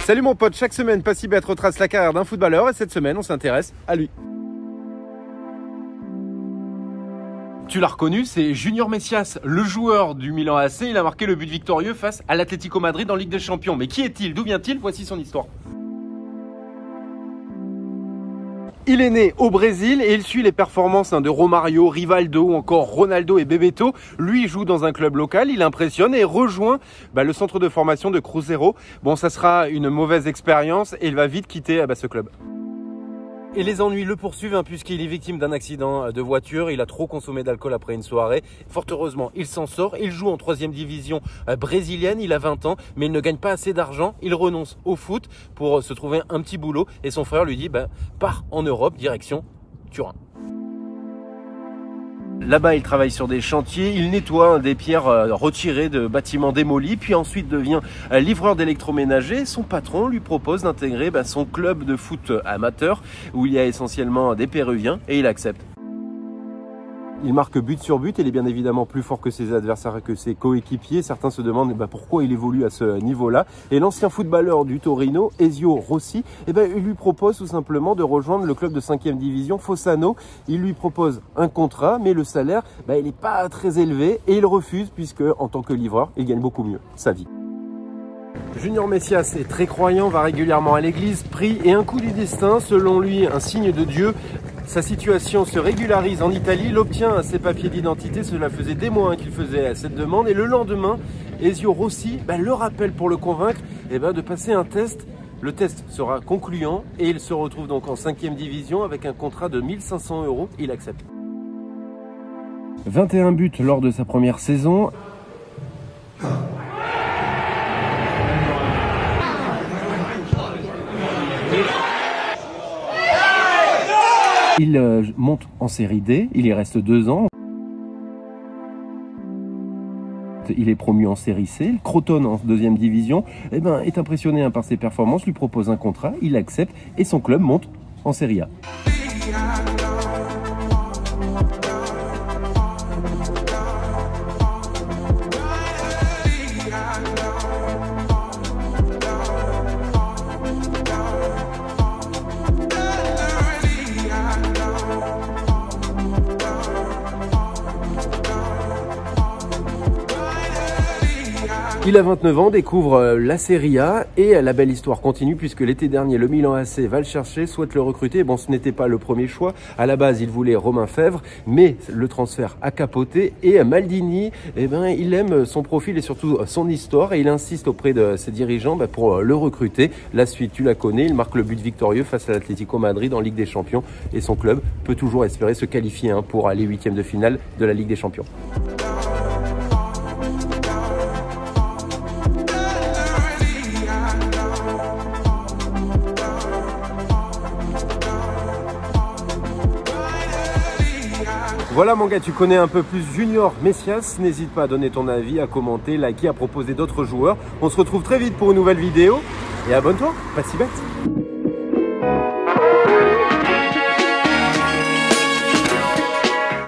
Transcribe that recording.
Salut mon pote, chaque semaine Passibet retrace la carrière d'un footballeur et cette semaine on s'intéresse à lui. Tu l'as reconnu, c'est Junior Messias, le joueur du Milan AC. Il a marqué le but victorieux face à l'Atlético Madrid en Ligue des Champions. Mais qui est-il? D'où vient-il? Voici son histoire. Il est né au Brésil et il suit les performances de Romario, Rivaldo ou encore Ronaldo et Bebeto. Lui joue dans un club local, il impressionne et rejoint le centre de formation de Cruzeiro. Bon, ça sera une mauvaise expérience et il va vite quitter ce club. Et les ennuis le poursuivent puisqu'il est victime d'un accident de voiture. Il a trop consommé d'alcool après une soirée. Fort heureusement, il s'en sort. Il joue en 3e division brésilienne. Il a 20 ans, mais il ne gagne pas assez d'argent. Il renonce au foot pour se trouver un petit boulot. Et son frère lui dit pars en Europe, direction Turin. Là-bas, il travaille sur des chantiers, il nettoie des pierres retirées de bâtiments démolis, puis ensuite devient livreur d'électroménager. Son patron lui propose d'intégrer son club de foot amateur, où il y a essentiellement des Péruviens, et il accepte. Il marque but sur but, il est bien évidemment plus fort que ses adversaires et que ses coéquipiers. Certains se demandent pourquoi il évolue à ce niveau-là. Et l'ancien footballeur du Torino, Ezio Rossi, il lui propose tout simplement de rejoindre le club de 5e division, Fossano. Il lui propose un contrat, mais le salaire, il n'est pas très élevé et il refuse puisque, en tant que livreur, il gagne beaucoup mieux sa vie. Junior Messias est très croyant, va régulièrement à l'église, prie et un coup du destin, selon lui un signe de Dieu. Sa situation se régularise en Italie, il obtient ses papiers d'identité, cela faisait des mois qu'il faisait cette demande et le lendemain, Ezio Rossi le rappelle pour le convaincre de passer un test. Le test sera concluant et il se retrouve donc en 5e division avec un contrat de 1 500 €, il accepte. 21 buts lors de sa première saison. Il monte en série D, il y reste 2 ans. Il est promu en série C. Crotone en 2e division est impressionné par ses performances, lui propose un contrat, il accepte et son club monte en série A. Il a 29 ans, découvre la Serie A et la belle histoire continue puisque l'été dernier, le Milan AC va le chercher, souhaite le recruter. Bon, ce n'était pas le premier choix. À la base, il voulait Romain Fèvre, mais le transfert a capoté et Maldini, il aime son profil et surtout son histoire et il insiste auprès de ses dirigeants pour le recruter. La suite, tu la connais, il marque le but victorieux face à l'Atlético Madrid en Ligue des Champions et son club peut toujours espérer se qualifier pour aller 8e de finale de la Ligue des Champions. Voilà mon gars, tu connais un peu plus Junior Messias, n'hésite pas à donner ton avis, à commenter, liker, à proposer d'autres joueurs. On se retrouve très vite pour une nouvelle vidéo et abonne-toi, Passibet.